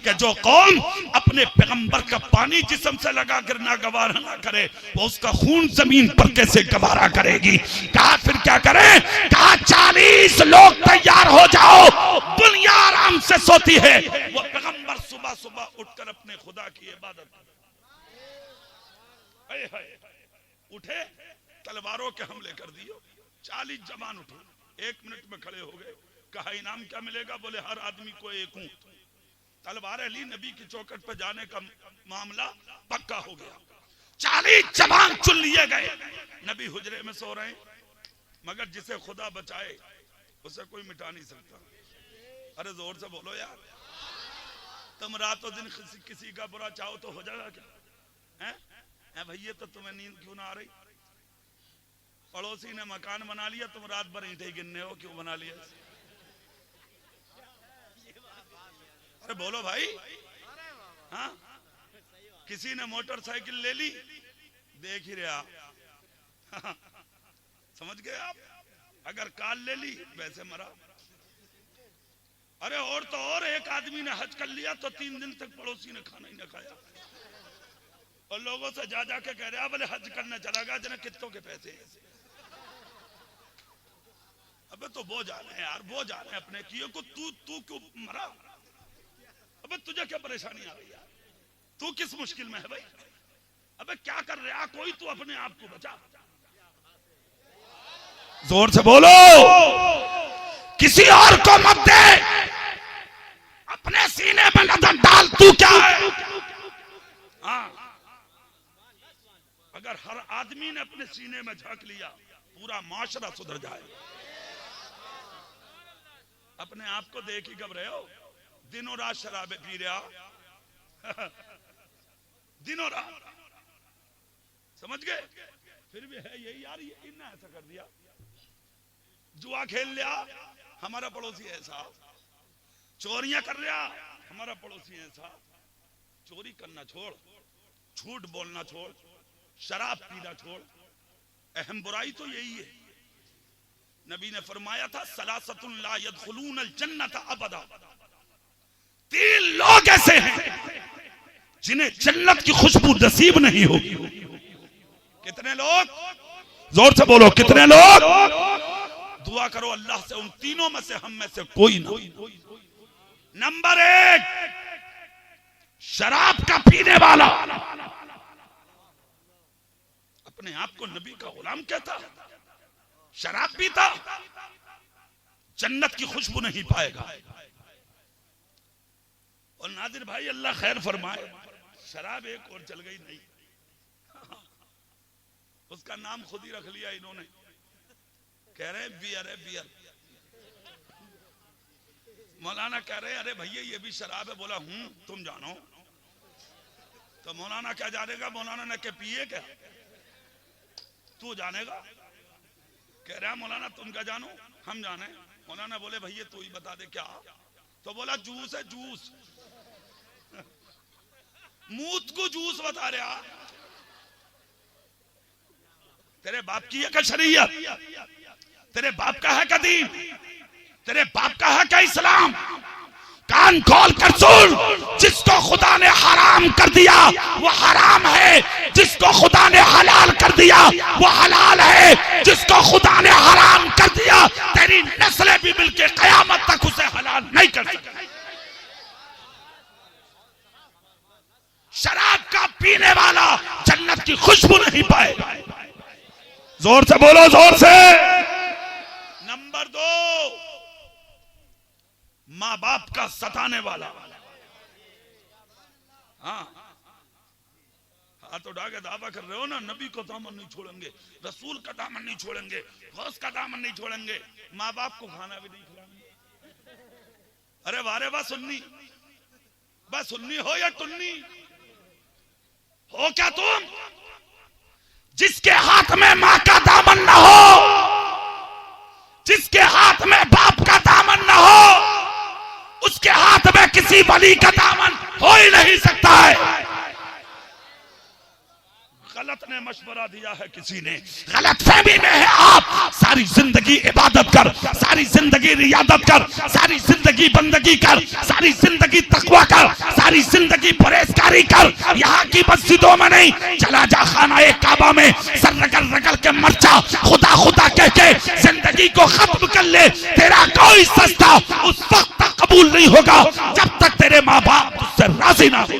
कि जो कौम अपने पैगंबर का पानी जिस्म से लगा कर ना गवारा ना करे वो उसका खून जमीन पर कैसे गवारा करेगी। कहा फिर क्या करें? कहा 40 लोग तैयार हो जाओ, दुनिया आराम से सोती है, वो पैगंबर सुबह सुबह उठकर अपने खुदा की इबादत उठे, तलवारों के हमले कर दिए। 40 जवान उठे, 1 मिनट में खड़े हो गए। कहा इनाम क्या मिलेगा? बोले हर आदमी को 1 ऊंट। तलवारें ली, नबी की चौखट पर जाने का मामला पक्का हो गया। 40 जवान चुन लिए गए। नबी हुजरे में सो रहे हैं, मगर जिसे खुदा बचाए उसे कोई मिटा नहीं सकता। अरे जोर से बोलो यार, तुम रातों दिन किसी का बुरा चाहो तो हो जाएगा क्या? है भैया, तो तुम्हें नींद क्यों ना आ रही? पड़ोसी ने मकान बना लिया, तुम रात भर ईंटें गिनने हो, क्यों बना लिया? अरे बोलो भाई। हाँ, किसी ने मोटरसाइकिल ले ली, देख ही रहे आप। समझ गए आप? अगर कार ले ली वैसे मरा। अरे और तो और, एक आदमी ने हज कर लिया तो 3 दिन तक पड़ोसी ने खाना ही न खाया, और लोगों से जा जाके कह रहा बोले हज करने चला गया, जना कितों के पैसे ऐसे। अबे तो वो जाने यार, वो जाने अपने किए को, तू क्यों मरा? अबे तुझे क्या परेशानी आ रही यार? तू किस मुश्किल में है भाई? अबे क्या कर रहा कोई? तू अपने आप को बचा। जोर से बोलो, किसी और को मत दे, अपने सीने में नजर डाल, तू क्या है? हाँ, अगर हर आदमी ने अपने सीने में झांक लिया, पूरा माशरा सुधर जाए। अपने आप को देख ही घबराए हो, दिनों रात शराबे पी रहा दिनों रात। समझ गए? फिर भी है यही यार, ये इन्ना ऐसा कर दिया। जुआ खेल लिया, हमारा पड़ोसी ऐसा। चोरियां कर रहा, हमारा पड़ोसी ऐसा। चोरी करना छोड़, झूठ बोलना छोड़, शराब पीना छोड़, अहम बुराई तो यही है। नबी ने फरमाया था सलासतुन ला यदखुलूनल जन्नत अबदा। 3 लोग ऐसे हैं जिन्हें जन्नत की खुशबू नसीब नहीं होगी। कितने लोग? जोर से बोलो, कितने लोग? दुआ करो अल्लाह से उन तीनों में से हम में से कोई ना। नंबर 1, शराब का पीने वाला, अपने आप को नबी का गुलाम कहता, शराब पीता, जन्नत की खुशबू नहीं पाएगा। और नादिर भाई अल्लाह खैर फरमाए, शराब एक और चल गई नहीं, उसका नाम खुद ही रख लिया इन्होंने। कह रहे बियर है, बियर। मौलाना कह रहे अरे भैया ये भी शराब है। बोला तुम जानो। तो मौलाना क्या जानेगा? मौलाना ने के पिए क्या? तू जानेगा? कह रहा मौलाना तुम क्या जानो? हम जाने। मौलाना बोले भैया तू ही बता दे क्या? तो बोला जूस है, जूस। मूत को जूस बता रहा। तेरे बाप की है क्या शरीयत? तेरे बाप का है क्या दीन? तेरे बाप का है क्या इस्लाम? कान खोल कर सुन, जिसको खुदा ने हराम कर दिया वो हराम है, जिसको खुदा ने हलाल कर दिया वो हलाल है, जिसको खुदा ने हराम कर दिया तेरी नस्लें भी मिलकर कयामत तक उसे हलाल नहीं कर सकती। शराब का पीने वाला जन्नत की खुशबू नहीं पाएगा। जोर से बोलो, जोर से। नंबर 2, माँ बाप का सताने वाला। हाँ, हाथ उठा के दावा कर रहे हो ना, नबी को दामन नहीं छोड़ेंगे, रसूल का दामन नहीं छोड़ेंगे, गौस का दामन नहीं छोड़ेंगे, माँ बाप को खाना भी नहीं खिलाएंगे। अरे वारे वाह सुन्नी, बस सुन्नी हो या टुन्नी हो क्या तुम? जिसके हाथ में माँ का दामन न हो, जिसके हाथ में बाप का दामन न हो, उसके हाथ में किसी वली का दामन हो ही नहीं सकता है। गलत ने मशवरा दिया है किसी ने, गलत फहमी में है आप। सारी जिंदगी इबादत कर, सारी जिंदगी रियादत कर, सारी जिंदगी बंदगी कर, सारी जिंदगी तकवा कर, सारी जिंदगी परहेजगारी कर। यहाँ की मस्जिदों में नहीं, चला जा खाना काबा में, सर रगड़ रगड़ के मर्चा खुदा खुदा कह के जिंदगी को खत्म कर ले। तेरा कोई सस्ता उस वक्त तक कबूल नहीं होगा जब तक तेरे माँ बाप तुझसे राजी ना हो।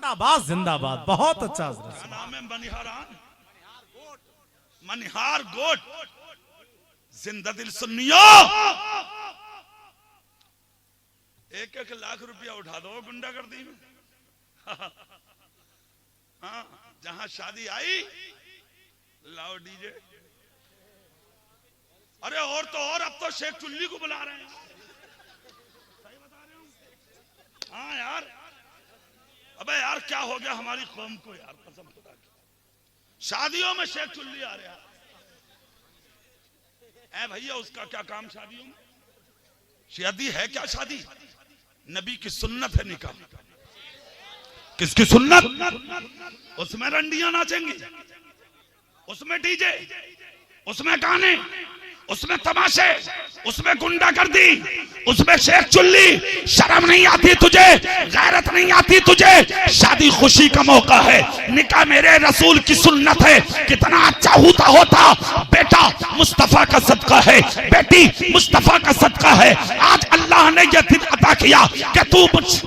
जिंदाबाद जिंदाबाद, बहुत अच्छा। नाम है मनिहारान, मनिहार गोट, जिंदा दिल सुन्नियो। 1-1 लाख रुपया उठा दो गुंडागर्दी में। हाँ, जहां शादी आई लाओ डीजे। अरे और तो और अब तो शेख चुल्ली को बुला रहे हैं। सही बता रहे हूं। हाँ यार, अबे यार क्या हो गया हमारी कौम को यार, कसम खुदा की। शादियों में शेख चुल्ली आ रहा है भैया, उसका क्या काम शादियों में? शादी है क्या? शादी नबी की सुन्नत है। निकाह किसकी सुन्नत? उसमें रंडियां नाचेंगी, उसमें डीजे, उसमें गाने, उसमें तमाशे, उसमें गुंडागर्दी, उसमें शेख चुल्ली। शर्म नहीं आती तुझे? गैरत नहीं आती तुझे? शादी खुशी का मौका है, निकाह मेरे रसूल की सुन्नत है। कितना अच्छा होता बेटा मुस्तफा का सदका है, बेटी मुस्तफा का सदका है। आज अल्लाह ने यह दिन अता किया कि तू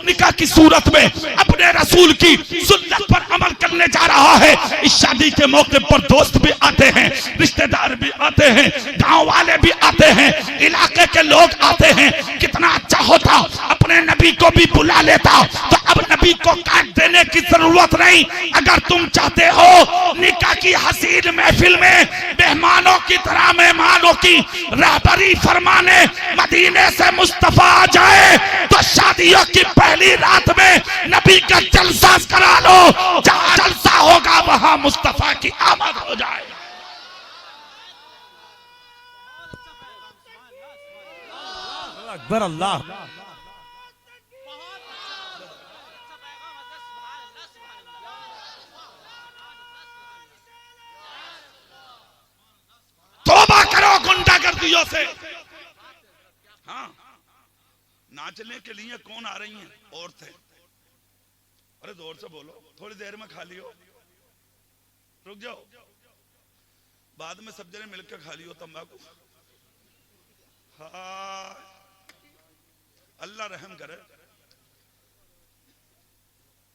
निकाह की सूरत में अपने रसूल की सुन्नत पर अमल करने जा रहा है। इस शादी के मौके पर दोस्त भी आते हैं, रिश्तेदार भी आते हैं, गांव वाले भी आते हैं, इलाके के लोग आते हैं। कितना अच्छा होता अपने नबी को भी बुला लेता। तो अब नबी को काट देने की जरूरत नहीं। अगर तुम चाहते हो निकाह की हसीन महफिल में मेहमानों की तरह मेहमानों की रहबरी फरमाने मदीने से मुस्तफा आ जाए, तो शादियों की पहली रात में नबी का जलसा करा लो। जहां जलसा होगा वहां मुस्तफा की आमद हो जाए। अकबर अल्लाह। तौबा करो गुंडागर्दियों से। हाँ, नाचने के लिए कौन आ रही हैं? औरतें। अरे जोर से बोलो, थोड़ी देर में खा लियो, रुक जाओ, बाद में सब जने मिलकर खा लियो तंबाकू। हाँ, अल्लाह रहम करे।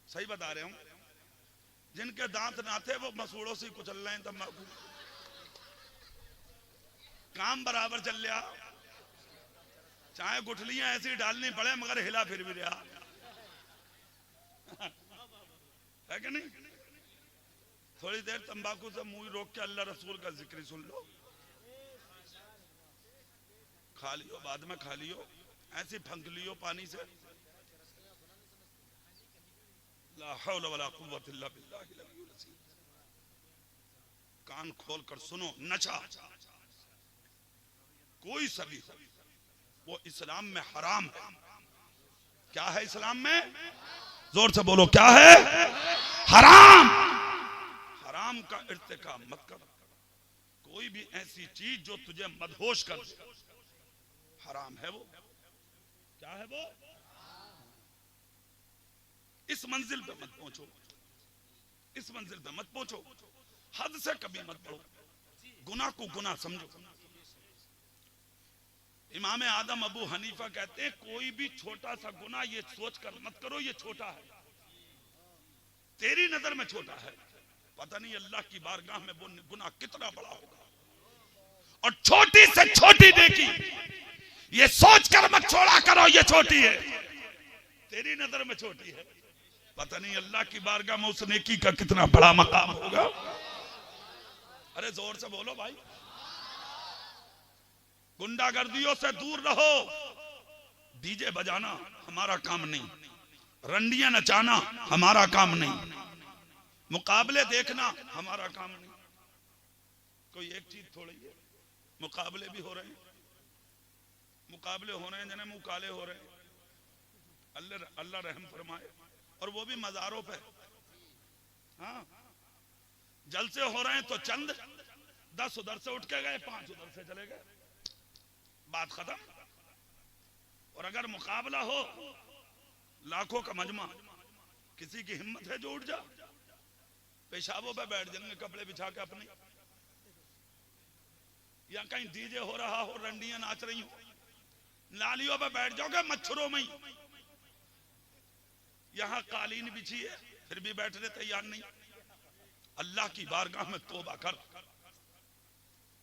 सही बता रहे हूं, जिनके दांत ना थे वो मसूड़ों से कुचल रहे हैं तंबाकू। काम बराबर चल रहा, चाहे गुठलियां ऐसी डालनी पड़े मगर हिला फिर भी रहा है कि नहीं? थोड़ी देर तंबाकू से मुंह रोक के अल्लाह रसूल का जिक्र सुन लो, खा लियो, बाद में खा लियो, ऐसे फंक लियो पानी से। ला हौला वला कुव्वत इल्ला बिल्लाहिल अलिय्युल अज़ीम। कान खोल कर सुनो, नशा कोई सभी हो वो इस्लाम में हराम है। क्या है इस्लाम में? जोर से बोलो, क्या है? हराम। हराम का इर्तिकाब मत कर। कोई भी ऐसी चीज जो तुझे मदहोश कर दे, हराम है वो। क्या है वो? इस मंजिल पे मत पहुंचो, इस मंजिल पे मत पहुंचो, हद से कभी मत बढ़ो, गुनाह को गुनाह समझो। इमाम आदम अबू हनीफा कहते हैं कोई भी छोटा सा गुनाह ये सोच कर मत करो ये छोटा है, तेरी नजर में छोटा है, पता नहीं अल्लाह की बारगाह में वो गुनाह कितना बड़ा होगा। और छोटी से छोटी नेकी ये सोच कर मत छोड़ा करो ये छोटी है, तेरी नजर में छोटी है, पता नहीं अल्लाह की बारगाह में उस नेकी का कितना बड़ा मकाम होगा। अरे जोर से बोलो भाई। गुंडागर्दियों से दूर रहो। डीजे बजाना हमारा काम नहीं, रंडियां नचाना हमारा काम नहीं, मुकाबले देखना हमारा काम नहीं। कोई एक चीज थोड़ी है, मुकाबले भी हो रहे हैं, मुकाबले हो रहे हैं, जने मुंह काले हो रहे हैं। अल्लाह रहम फरमाए। और वो भी मज़ारों पे। हाँ, जलसे हो रहे हैं तो चंद 10 उधर से उठ के गए, 5 उधर से चले गए, बात खत्म। और अगर मुकाबला हो लाखों का मजमा, किसी की हिम्मत है जो उठ जा, पेशाबों पे बैठ जाएंगे कपड़े बिछा के अपने, या कहीं डीजे हो रहा हो, रंडियां नाच रही हो, नालियों पे बैठ जाओगे मच्छरों में। यहां कालीन बिछी है फिर भी बैठने तैयार नहीं। अल्लाह की बारगाह में तौबा कर।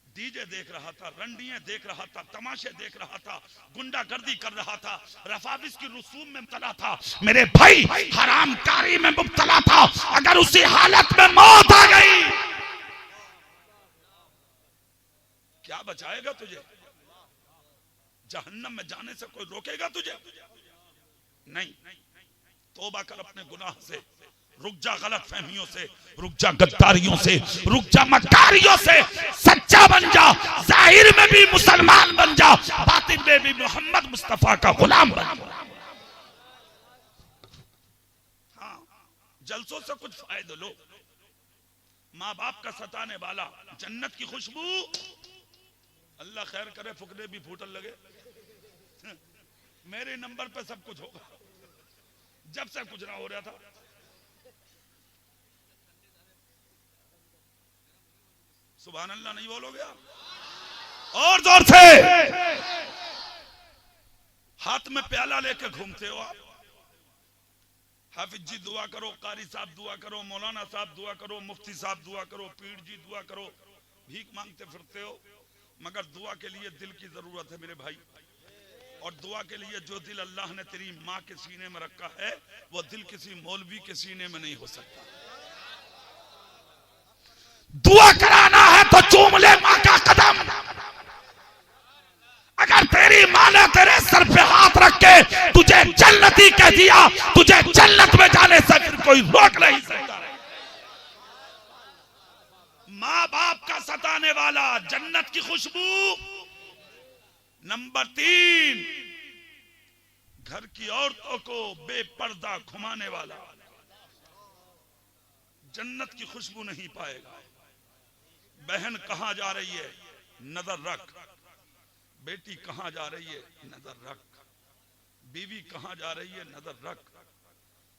डीजे देख रहा था, रंडियां देख रहा था, तमाशे देख रहा था, गुंडागर्दी कर रहा था, रफाबिस की रसूम में मुब्तला था, मेरे भाई हरामकारी में मुब्तला था। अगर उसी हालत में मौत आ गई, क्या बचाएगा तुझे? जहन्नम में जाने से कोई रोकेगा तुझे? नहीं। तौबा कर अपने गुनाह से, रुक जा गलत फहमियों से, रुक जा गद्दारियों से, रुक जा मक्कारियों से, सच्चा बन जा, जाहिर में भी मुसलमान बन जा, बातिन में भी मोहम्मद मुस्तफा का गुलाम बन जा। हाँ, जलसों से कुछ फायदे लो। माँ बाप का सताने वाला, जन्नत की खुशबू, अल्लाह खैर करे फुकरे भी फूटल लगे, मेरे नंबर पे सब कुछ होगा। जब से कुछ ना हो रहा था, सुभान अल्लाह नहीं बोलोगे आप? और जोर से। हाथ में प्याला लेके घूमते हो आप। हाफिज जी दुआ करो, कारी साहब दुआ करो, मौलाना साहब दुआ करो, मुफ्ती साहब दुआ करो, पीर जी दुआ करो, भीख मांगते फिरते हो। मगर दुआ के लिए दिल की जरूरत है मेरे भाई। और दुआ के लिए जो दिल अल्लाह ने तेरी माँ के सीने में रखा है, वो दिल किसी मौलवी के सीने में नहीं हो सकता। दुआ कराना है तो चूम ले माँ का कदम। अगर तेरी माँ ने तेरे सर पे हाथ रख के तुझे जन्नती कह दिया, तुझे जन्नत में जाने से फिर कोई रोक नहीं सकता। माँ बाप का सताने वाला, जन्नत की खुशबू। नंबर 3, घर की औरतों को बेपर्दा घुमाने वाला, जन्नत की खुशबू नहीं पाएगा। बहन कहां जा रही है नजर रख, बेटी कहां जा रही है नजर रख, बीवी कहां जा रही है नजर रख।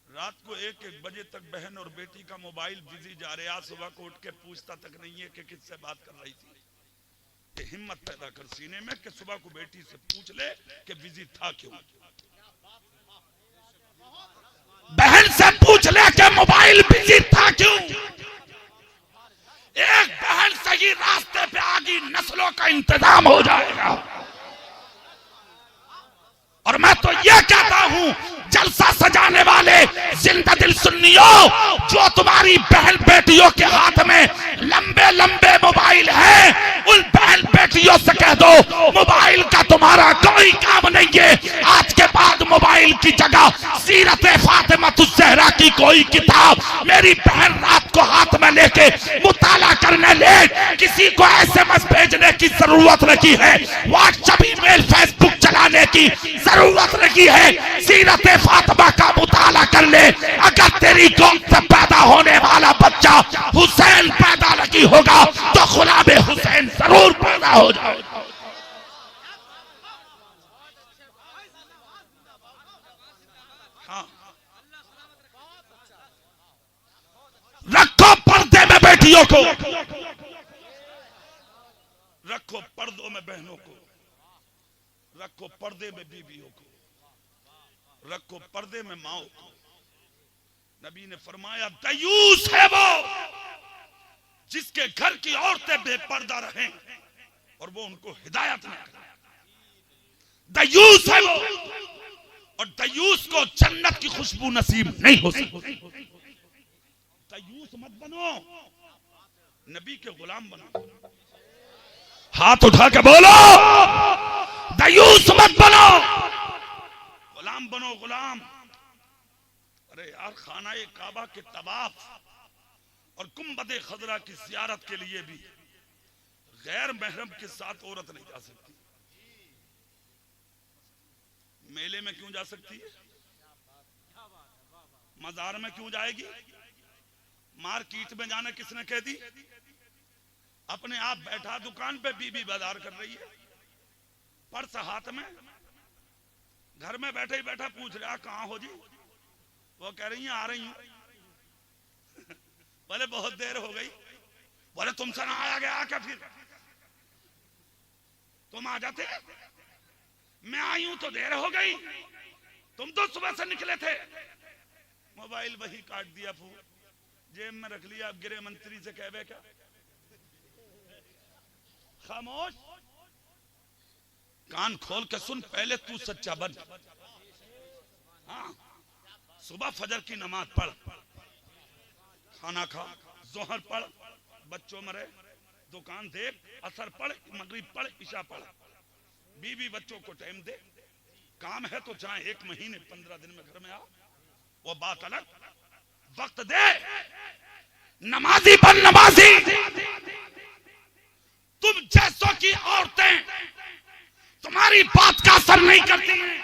रात को 1-1 बजे तक बहन और बेटी का मोबाइल बिजी जा रहे। आज सुबह को उठ के पूछता तक नहीं है कि किससे बात कर रही थी। कि हिम्मत पैदा कर सीने में कि सुबह को बेटी से पूछ ले कि बिजी था क्यों। बहन से पूछ ले कि मोबाइल बिजी था क्यों। एक बहन सही रास्ते पे आ गई, नस्लों का इंतजाम हो जाएगा। और मैं तो ये कहता हूं, जलसा सजाने वाले जिंदा दिल सुन्नियों, जो तुम्हारी बहन बेटियों के हाथ में लंबे लंबे मोबाइल हैं, उन बहन बेटियों से कह दो मोबाइल का तुम्हारा कोई काम नहीं है। आज के बाद मोबाइल की जगह सीरत फातिमा ज़हरा की कोई किताब मेरी बहन रात को हाथ में लेके मुताला करने ले। किसी को SMS भेजने की जरूरत नहीं है, व्हाट्सएप, ईमेल, फेसबुक चलाने की जरूरत नहीं है। सीरत फातिमा का मुताला कर ले। अगर तेरी गोद से पैदा होने वाला बच्चा हुसैन पैदा नहीं होगा तो गुलाम हुसैन जरूर पैदा हो जाए। हाँ, रखो पर्दे में बेटियों को, रखो पर्दों में बहनों को, रखो पर्दे में बीवियों को, रखो पर्दे में माओ को। नबी ने फरमाया दयूस है वो जिसके घर की औरतें बेपर्दा रहें और वो उनको हिदायत न करें। दयूस है वो, और दयूस को जन्नत की खुशबू नसीब नहीं हो सकती। दयूस मत बनो, नबी के गुलाम बनो। हाथ उठा के बोलो, दयूस मत बनो, गुलाम बनो, गुलाम। अरे यार, खाना काबा के तवाफ और गुंबद खजरा की ज़ियारत के लिए भी गैर महरम के साथ औरत नहीं जा सकती। मेले में क्यों जा सकती है? मजार में क्यों जाएगी? मार्केट में जाना किसने कह दी? अपने आप बैठा दुकान पे बीबी बाजार कर रही है, पर्स हाथ में, घर में बैठे ही बैठा पूछ रहा कहाँ हो जी? वो कह रही है आ रही हूं। बोले बहुत देर हो गई। बोले तुमसे ना आया गया क्या? फिर तुम आ जाते, मैं आई हूं तो देर हो गई, तुम तो सुबह से निकले थे। मोबाइल वही काट दिया, फू जेब में रख लिया। अब गृह मंत्री से कहवे क्या? खामोश, कान खोल के सुन, पहले तू सच्चा बन। हाँ, सुबह फजर की नमाज पढ़, खाना खा, जोहर पढ़, बच्चों मरे, दुकान देख, असर पढ़, मगरिब पढ़, इशा पढ़, बीवी बच्चों को टाइम दे। काम है तो चाहे 1 महीने 15 दिन में घर में आ, वो बात अलग। वक्त दे, नमाजी बन नमाजी। तुम जैसों की औरतें तुम्हारी बात का असर नहीं करती हैं।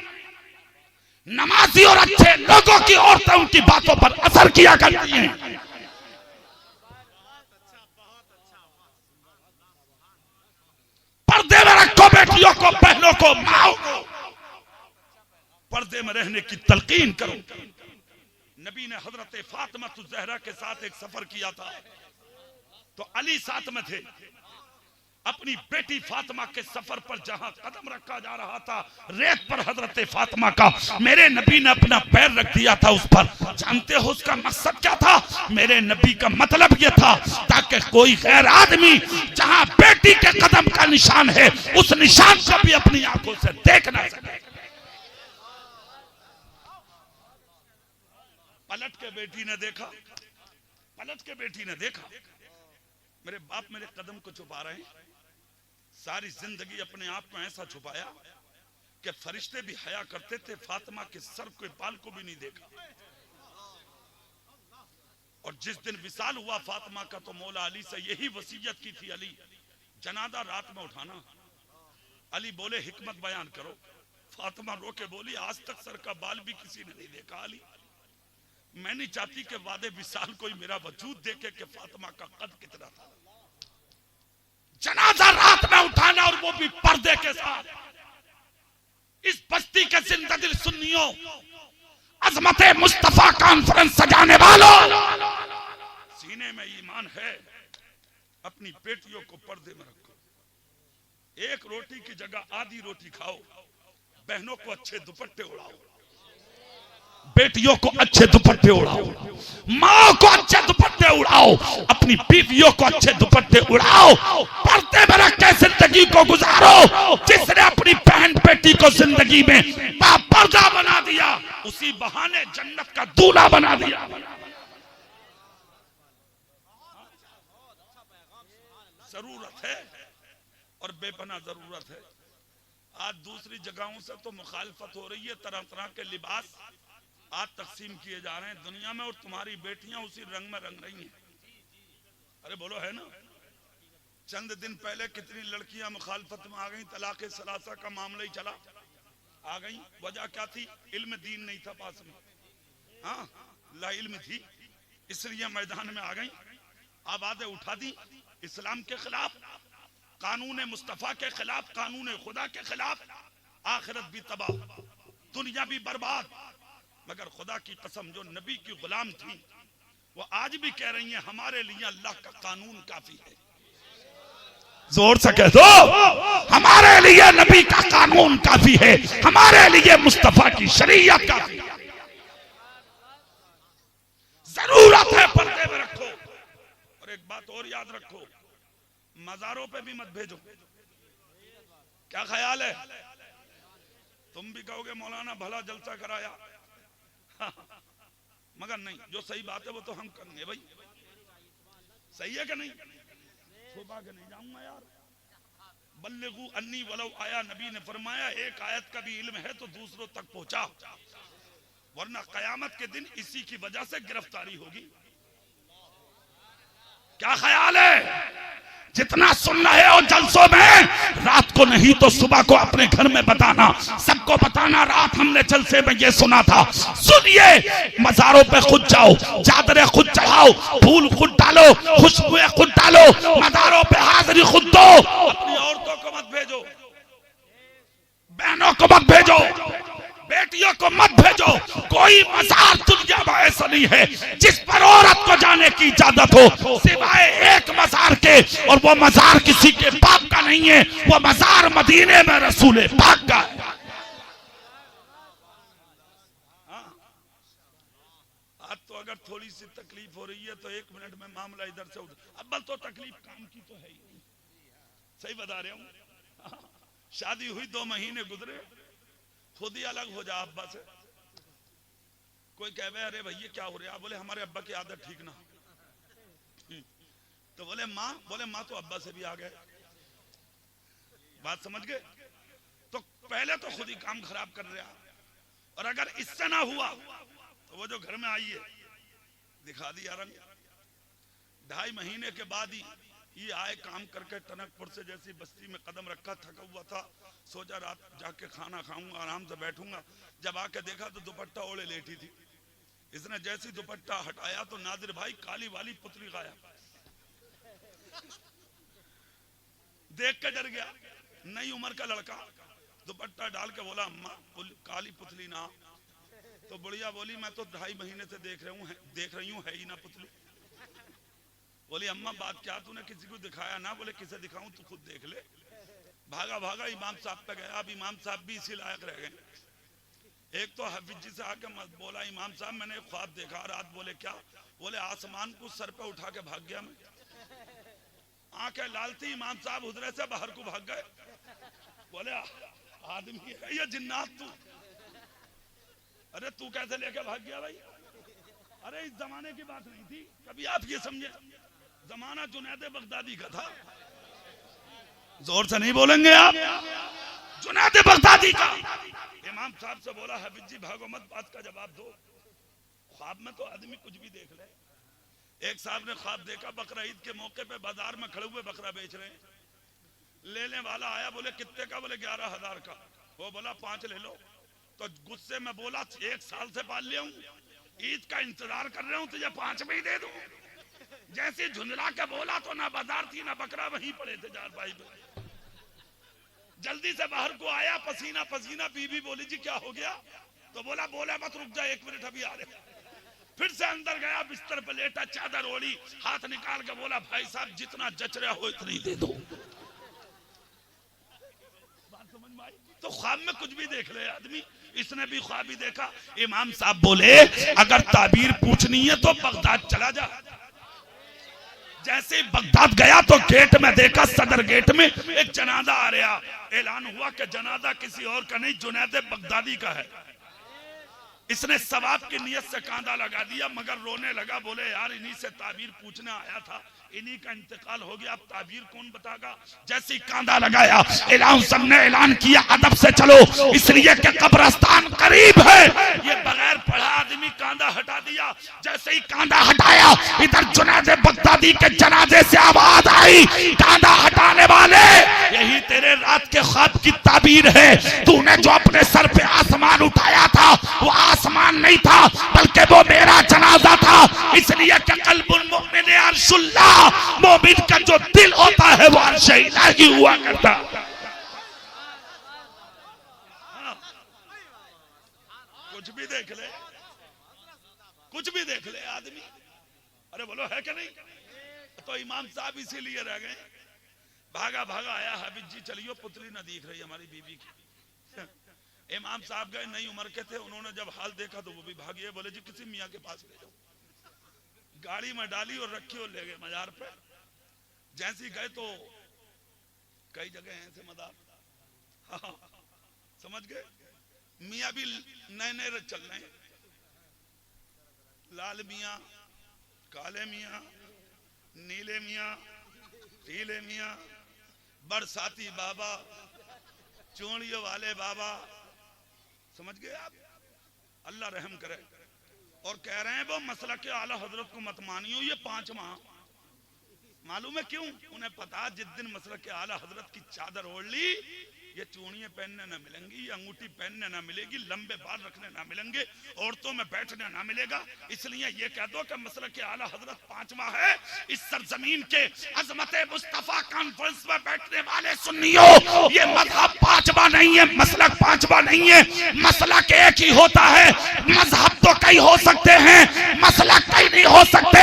नमाजी और अच्छे लोगों की औरतें उनकी बातों पर असर किया करती हैं। पर्दे में रखो बेटियों को, बहनों को, माओ को पर्दे में रहने की तलकीन करो। नबी ने हजरत फातिमा ज़हरा के साथ एक सफर किया था, तो अली साथ में थे। अपनी बेटी फातिमा के सफर पर जहां कदम रखा जा रहा था, रेत पर हजरत फातिमा का मेरे नबी ने अपना पैर रख दिया था उस पर। जानते हो उसका मकसद क्या था? मेरे नबी का मतलब यह था ताकि कोई गैर आदमी जहां बेटी के कदम का निशान है, उस निशान को भी अपनी आंखों से देख ना सके। पलट के बेटी ने देखा, पलट के बेटी ने देखा, मेरे बाप मेरे कदम को छुपा रहे हैं। सारी जिंदगी अपने आप को ऐसा छुपाया कि फरिश्ते भी हया करते थे, फातिमा के सर के बाल को भी नहीं देखा। और जिस दिन विसाल हुआ फातिमा का, तो मौला अली से यही वसीयत की थी, अली जनाजा रात में उठाना। अली बोले हिकमत बयान करो। फातिमा रो के बोली आज तक सर का बाल भी किसी ने नहीं देखा। अली मैं नहीं चाहती कि वादे विसाल कोई मेरा वजूद देखे कि फातिमा का कद कितना था। जनाजा रात में उठाना, और वो भी पर्दे के साथ। इस बस्ती के जिंदा दिल सुन्नियों, अजमत मुस्तफा कॉन्फ्रेंस सजाने वालों, सीने में ईमान है, अपनी बेटियों को पर्दे में रखो। एक रोटी की जगह आधी रोटी खाओ, बहनों को अच्छे दुपट्टे उड़ाओ, बेटियों को अच्छे दुपट्टे उड़ाओ, माँ को अच्छे दुपट्टे उड़ाओ, अपनी बीवियों को अच्छे दुपट्टे उड़ाओ। पर्दे में रख के जिंदगी को गुजारो। जिसने अपनी बहन बेटी को जिंदगी में पर्दा बना दिया, उसी बहाने जन्नत का दूल्हा बना दिया। जरूरत है और बेपना जरूरत है। आज दूसरी जगहों से तो मुखालफत हो रही है, तरह तरह के लिबास आज तकसीम किए जा रहे हैं दुनिया में, और तुम्हारी बेटियां उसी रंग में रंग रही हैं। अरे बोलो है ना? चंद दिन पहले कितनी लड़कियां मुखालफत में आ गई, तलाक़े सलासा का मामला ही चला, आ गई। वजह क्या थी? इल्म दीन नहीं था पास में, हाँ ला इल्म थी, इसलिए मैदान में आ गई। आवाज़ें उठा दी इस्लाम के खिलाफ, कानून मुस्तफा के खिलाफ, कानून खुदा के खिलाफ। आखिरत भी तबाह, दुनिया भी बर्बाद। मगर खुदा की कसम, जो नबी की गुलाम थी, वो आज भी कह रही हैं हमारे लिए अल्लाह का कानून काफी है। जोर से कह दो, हमारे लिए नबी का कानून काफी है, हमारे लिए मुस्तफा की शरीयत काफी है। जरूरत है पर्दे में रखो। और एक बात और याद रखो, मजारों पे भी मत भेजो। क्या ख्याल है? तुम भी कहोगे मौलाना भला जलसा कराया, मगर नहीं, जो सही बात है वो तो हम करेंगे भाई। सही है कि नहीं? छुपा के नहीं जाऊंगा यार। बल्लिगू अन्नी वलौ आया, नबी ने फरमाया एक आयत का भी इल्म है तो दूसरों तक पहुंचा, वरना कयामत के दिन इसी की वजह से गिरफ्तारी होगी। क्या ख्याल है? जितना सुन रहे हो जलसों में, रात को नहीं तो सुबह को अपने घर में बताना, सबको बताना रात हमने जलसे में ये सुना था। सुनिए, मज़ारों पे खुद जाओ, चादरें खुद चढ़ाओ, फूल खुद डालो, खुशबुएं खुद डालो, मज़ारों पे हाजिरी खुद दो। अपनी औरतों को मत भेजो, बहनों को मत भेजो, बेटियों को मत भेजो। कोई मज़ार दुनिया में ऐसा नहीं है जिस पर औरत को जाने की इजाजत हो, सिवाय एक मज़ार के, और वो मज़ार किसी के बाप का नहीं है, वो मज़ार मदीने में रसूल पाक का है। आज तो अगर थोड़ी सी तकलीफ हो रही है तो 1 मिनट में मामला इधर से उधर। अब तो तकलीफ काम की तो है ही, सही बता रहे हूँ। शादी हुई 2 महीने गुजरे, खुद ही अलग हो जा अब्बा से। कोई कहे अरे भैया क्या हो रहा है, बोले हमारे अब्बा की आदत ठीक ना। तो बोले माँ तो अब्बा से भी आ गए। बात समझ गए? तो पहले तो खुद ही काम खराब कर रहा, और अगर इससे ना हुआ तो वो जो घर में आई है दिखा दिया रंग। 2.5 महीने के बाद ही ये आए काम करके टनकपुर से, जैसी बस्ती में कदम रखा, थका हुआ था, सोचा रात जाके खाना खाऊंगा, आराम से बैठूंगा। जब आके देखा तो दुपट्टा ओढ़े लेटी थी। इसने जैसी दुपट्टा हटाया तो नादिर भाई काली वाली पुतली गायब। देख के डर गया, नई उम्र का लड़का, दुपट्टा डाल के बोला अम्मा काली पुतली ना। तो बुढ़िया बोली मैं तो 2.5 महीने से देख रही हूँ, है ही ना पुतली। बोली अम्मा बात क्या, तूने किसी को दिखाया ना? बोले किसे दिखाऊं, तू खुद देख ले। भागा भागा इमाम साहब पे गया। अब इमाम साहब भी इसी लायक रह गए। एक तो हाफिज जी से आके बोला इमाम साहब मैंने ख्वाब देखा रात। बोले क्या? बोले आसमान को सर पे उठा के भाग गया मैं। आंखें लाल थी, इमाम साहब हुजरे से बाहर को भाग गए। बोले आदमी है या जिन्नात तू? अरे तू कैसे लेके भाग गया भाई? अरे इस जमाने की बात नहीं थी, कभी आप ये समझे, जमाना जुनैद बगदादी का था। जोर से नहीं बोलेंगे आप, जुनैद बगदादी का। इमाम साहब से बोला हाफिज जी भागो मत, बात का जवाब दो। ख्वाब में तो आदमी कुछ भी देख ले। एक साहब ने ख्वाब देखा बकरा ईद के मौके पे बाजार में खड़े हुए बकरा बेच रहे हैं। लेने वाला आया, बोले कितने का? बोले 11,000 का। वो बोला 5 ले लो। तो गुस्से में बोला 1 साल से पाल लिया हूं, ईद का इंतजार कर रहा हूं, तुझे 5 में ही दे दूं। जैसे झुंझला के बोला तो ना बाजार थी ना बकरा, वहीं पड़े थे चार भाई। जल्दी से बाहर को आया, पसीना पसीना। बीवी बोली जी क्या हो गया? तो बोला मत रुक जा 1 मिनट अभी आ रहे। फिर से अंदर गया, बिस्तर पे लेटा, चादर ओढ़ी, हाथ निकाल के बोला भाई साहब जितना जच रहा हो इतनी दे दो। बात समझ में आई? तो ख्वाब में कुछ भी देख ले आदमी। इसने भी ख्वाब ही देखा। इमाम साहब बोले अगर ताबीर पूछनी है तो बगदाद चला जा। जैसे बगदाद गया तो गेट में देखा, सदर गेट में एक जनाजा आ रहा। ऐलान हुआ कि जनाजा किसी और का नहीं, जुनैद बगदादी का है। इसने सवाब की नियत से कांधा लगा दिया, मगर रोने लगा। बोले यार इन्हीं से ताबीर पूछने आया था, इन्हीं का इंतकाल हो गया, अब ताबीर कौन बतागा? जैसे ही कांधा लगाया, ऐलान सबने ऐलान किया अदब से चलो, इसलिए कि कब्रिस्तान करीब है। ये बगैर पढ़ा आदमी कांधा हटा दिया। जैसे ही कांधा हटाया, इधर जुनैद बगदादी के जनाजे से आवाज आई, कांधा हटाने वाले यही तेरे रात के ख्वाब की ताबीर है। तूने जो अपने सर पे आसमान उठाया था वो आसमान नहीं था, बल्कि वो मेरा जनाजा था। इसलिए कि कल्बुल मुमिन अर्शुल्लाह, मोमिन का जो दिल होता है वो अर्श इलाही हुआ करता। कुछ भी देख ले, कुछ भी देख ले आदमी। अरे बोलो है क्या नहीं? तो इमाम साहब इसीलिए रह गए। भागा भागा आया, हाफिज जी चलियो पुतली ना दिख रही हमारी बीवी की। इमाम साहब गए, नई उम्र के थे। उन्होंने जब हाल देखा तो वो भी भागे। बोले जी किसी मियाँ के पास ले जाओ। गाड़ी में डाली और रखी और ले गए मजार पे। जैसे गए तो कई जगह हैं ऐसे मदार, हाँ, समझ गए? मियाँ भी नए नए चल रहे हैं, लाल मियाँ, काले मियाँ, नीले मियाँ, पीले मियाँ, बरसाती बाबा, चोड़ियों वाले बाबा। समझ गए आप? अल्लाह रहम करे। और कह रहे हैं वो मसला के आला हजरत को मत मानियो, ये 5 माह मालूम है क्यों? उन्हें पता जिस दिन मसलक के आला हजरत की चादर ओढ़ ली, ये चूड़ियां पहनने ना मिलेंगी, ये अंगूठी पहनने ना मिलेगी, लंबे बाल रखने ना मिलेंगे, औरतों में बैठने ना मिलेगा। इसलिए ये कह दो कि मसलक के आला हजरत पांचवा है। इस सरजमीन के अजमत मुस्तफा कॉन्फ्रेंस में बैठने वाले सुन्नियों, ये मजहब पांचवा नहीं है, मसलक पांचवा नहीं है, मसलक एक ही होता है। मजहब तो कई हो सकते हैं, मसलक कई नहीं हो सकते।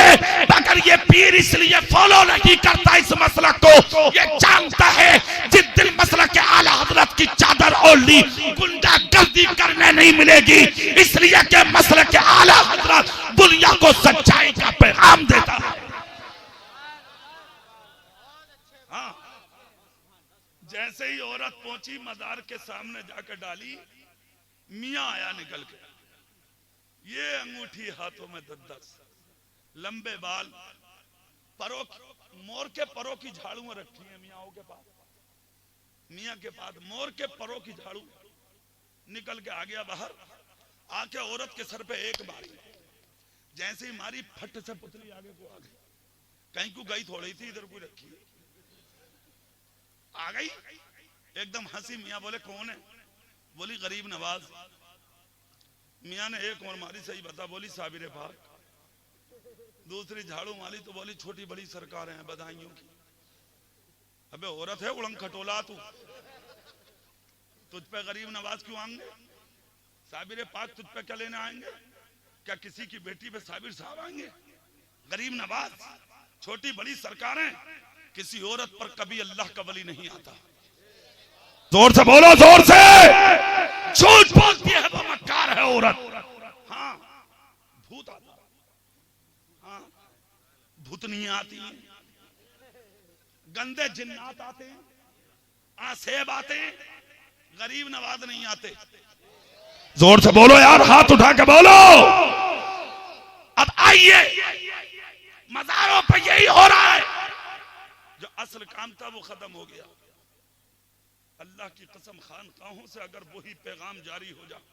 मगर ये पीर इसलिए फॉलो नहीं करता इस मसलक को, ये जानता है जिस दिन मसलक के आला हजरत की चादर ओढ़ ली, गुंडागर्दी करने नहीं मिलेगी। इसलिए कि मसलक के आला हजरत दुनिया को सच्चाई का पैगाम देता है। हाँ, जैसे ही औरत पहुंची मजार के सामने जाकर डाली, मियां आया निकल के, ये अंगूठी हाथों में 10-10, लंबे बाल, परों, मोर के परों की झाड़ू रखी है मियाओं के पास। मियां के पास मोर के परों की झाड़ू, निकल के आ गया बाहर। आके औरत के सर पे एक बारी, जैसे ही मारी फट से पुतली आगे को आ गई। कहीं को गई थोड़ी थी, इधर कोई रखी आ गई, एकदम हंसी। मियां बोले कौन है? बोली गरीब नवाज। मियां ने एक और मारी, सही बता, बोली साबिर पाक। दूसरी झाड़ू मारी तो बोली छोटी बड़ी सरकार है, बधाइयों की। अबे औरत है उड़ंग खटोला, तू तुझ पे गरीब नवाज क्यों आएंगे? साबिर पाक तुझ पे क्या लेने आएंगे? क्या किसी की बेटी पे साबिर साहब आएंगे? गरीब नवाज, छोटी बड़ी सरकारें, किसी औरत पर कभी अल्लाह का वली नहीं आता। जोर से बोलो, जोर से। झूठ बोलती है वो मक्कार है औरत। हाँ, भूत आता, हाँ, भूतनियां आती हैं, गंदे जिन्नात आते हैं, आसेब आते हैं, गरीब नवाज नहीं आते। जोर से बोलो यार, हाथ उठा के बोलो। अब आइए, मजारों पे यही हो रहा है। जो असल काम था वो खत्म हो गया। अल्लाह की कसम, खानकाहों से अगर वही पैगाम जारी हो जाए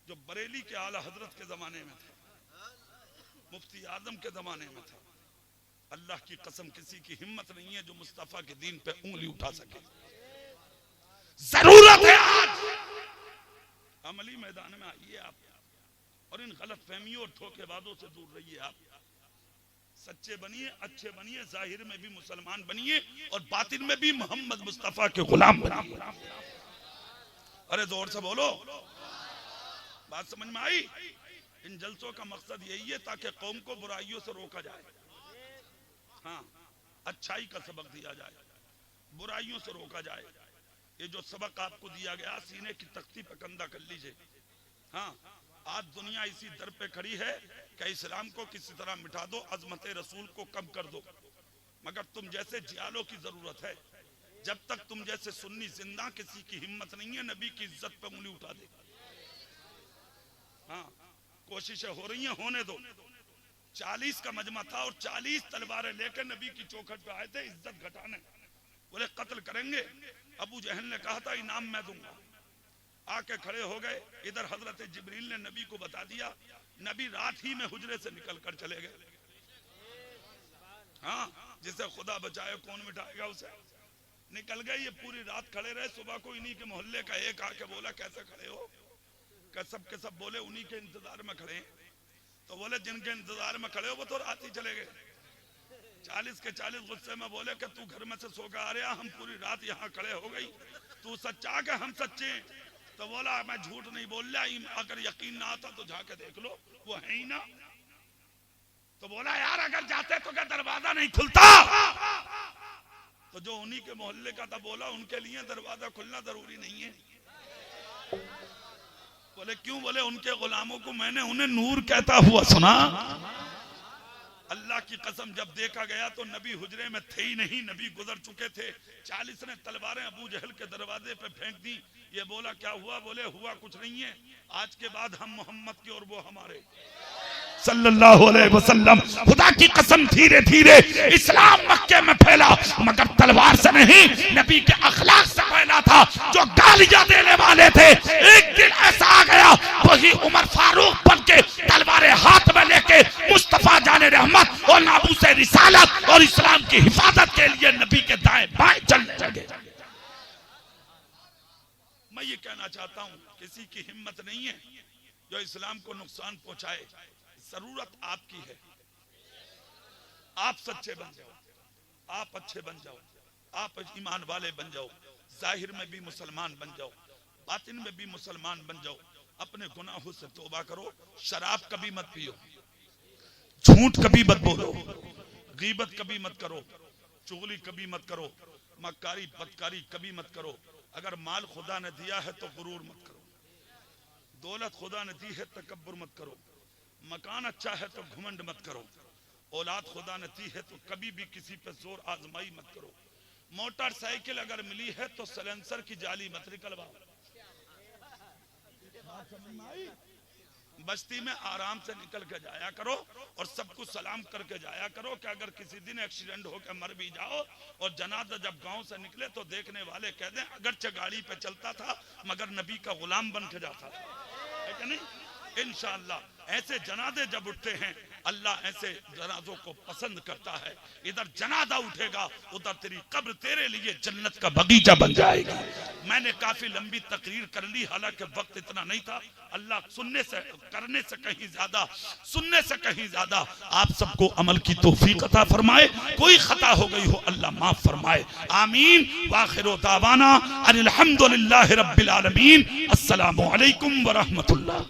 जो बरेली के आला हजरत के जमाने में था, मुफ्ती आजम के जमाने में था, अल्लाह की कसम किसी की हिम्मत नहीं है जो मुस्तफा के दीन पे उंगली उठा सके। जरूरत है आज अमली मैदान में आइए आप, और इन गलत फहमियों और धोखेबाजों से दूर रहिए। आप सच्चे बनिए, अच्छे बनिए, जाहिर में भी मुसलमान बनिए और बातिन में भी मोहम्मद मुस्तफा के गुलाम बनिए। अरे जोर से बोलो, बात समझ में आई? इन जलसों का मकसद यही है ताकि कौम को बुराइयों से रोका जाए, हाँ, अच्छाई का सबक दिया जाए, बुराइयों से रोका जाए। ये जो सबक आपको दिया गया, सीने की तख्ती पे कंधा कर लीजिए। हाँ, आज दुनिया इसी दर पे खड़ी है कि इस्लाम को किसी तरह मिटा दो, अजमत रसूल को कम कर दो। मगर तुम जैसे जियालों की जरूरत है। जब तक तुम जैसे सुन्नी जिंदा, किसी की हिम्मत नहीं है नबी की इज्जत पे उंगली उठा दे। हाँ, कोशिशें हो रही हैं, होने दो। 40 का मजमा था और 40 तलवारें लेकर नबी की चौखट पे आए थे इज्जत घटाने। बोले कत्ल करेंगे। अबू जहल ने कहा था इनाम मैं दूंगा। आके खड़े हो गए। इधर हजरत जिब्रील ने नबी को बता दिया। नबी रात ही में हुजरे से निकल कर चले गए। हाँ, जिसे खुदा बचाए कौन मिटाएगा उसे। निकल गए, ये पूरी रात खड़े रहे। सुबह को इन्हीं के मोहल्ले का एक आके बोला कैसे खड़े हो? सब के सब बोले उन्हीं के इंतजार में खड़े। तो बोले जिनके इंतजार में खड़े हो वो तो रात ही चले गए। 40 के 40 गुस्से में बोले कि तू घर में से सो के आ रहा, हम पूरी रात यहाँ खड़े हो गई, तू सच्चा के हम सच्चे। तो बोला मैं झूठ नहीं बोल रहा, अगर यकीन ना आता तो जाके देख लो, वो है ही ना। तो बोला यार अगर जाते तो क्या दरवाजा नहीं खुलता? तो जो उन्हीं के मोहल्ले का था बोला उनके लिए दरवाजा खुलना जरूरी नहीं है। बोले क्यों? बोले उनके गुलामों को मैंने उन्हें नूर कहता हुआ सुना। अल्लाह की कसम, जब देखा गया तो नबी हुजरे में थे ही नहीं, नबी गुजर चुके थे। 40 ने तलवारें अबू जहल के दरवाजे पे फेंक दी। ये बोला क्या हुआ? बोले हुआ कुछ नहीं है, आज के बाद हम मोहम्मद के और वो हमारे सल्लल्लाहु अलैहि वसल्लम। खुदा की कसम धीरे धीरे इस्लाम मक्के में फैला, मगर तलवार से नहीं, नबी के अखलाक से फैला था। जो गालियां देने वाले थे, एक दिन ऐसा आ गया वही उमर फारूक बन के तलवारें हाथ में लेके मुस्तफा जाने रहमत और नामूस रिसालत और इस्लाम की हिफाजत के लिए नबी के दाएं बाएं चलने लगे। मैं ये कहना चाहता हूं, किसी की हिम्मत नहीं है जो इस्लाम को नुकसान पहुंचाए। जरूरत आपकी है, आप सच्चे बन जाओ, आप अच्छे बन जाओ, आप ईमान वाले बन जाओ, जाहिर में भी मुसलमान बन जाओ, बातिन में भी मुसलमान बन जाओ, अपने गुनाहों से तौबा करो, शराब कभी मत पियो, झूठ कभी मत बोलो, गीबत कभी मत करो, चुगली कभी मत करो, मक्कारी बदकारी कभी मत करो। अगर माल खुदा ने दिया है तो गुरूर मत करो, दौलत खुदा ने दी है तकब्बुर मत करो, मकान अच्छा है तो घमंड मत करो, औलाद खुदा ने दी है तो कभी भी किसी पे जोर आजमाई मत करो, मोटरसाइकिल अगर मिली है तो सलेंसर की जाली मत निकलवाओ। बस्ती में आराम से निकल के जाया करो और सबको सलाम करके जाया करो कि अगर किसी दिन एक्सीडेंट होकर मर भी जाओ और जनाजा जब गांव से निकले तो देखने वाले कह दें अगरचे गाड़ी पे चलता था मगर नबी का गुलाम बन के जाता था, है कि नहीं? इंशाअल्लाह ऐसे जनाजे जब उठते हैं अल्लाह ऐसे जनाजों को पसंद करता है। इधर जनाजा उठेगा उधर तेरी कब्र तेरे लिए जन्नत का बगीचा बन जाएगा। मैंने काफी लंबी तकरीर कर ली, हालांकि वक्त इतना नहीं था। अल्लाह सुनने से करने से कहीं ज्यादा, सुनने से कहीं ज्यादा आप सबको अमल की तौफीक अता फरमाए। कोई खता हो गई हो अल्लाह माफ फरमाए, आमीन। वाखिरु दावाना अनिल हम्दुलिल्लाहि रब्बिल आलमीन। अस्सलामु अलैकुम व रहमतुल्लाह।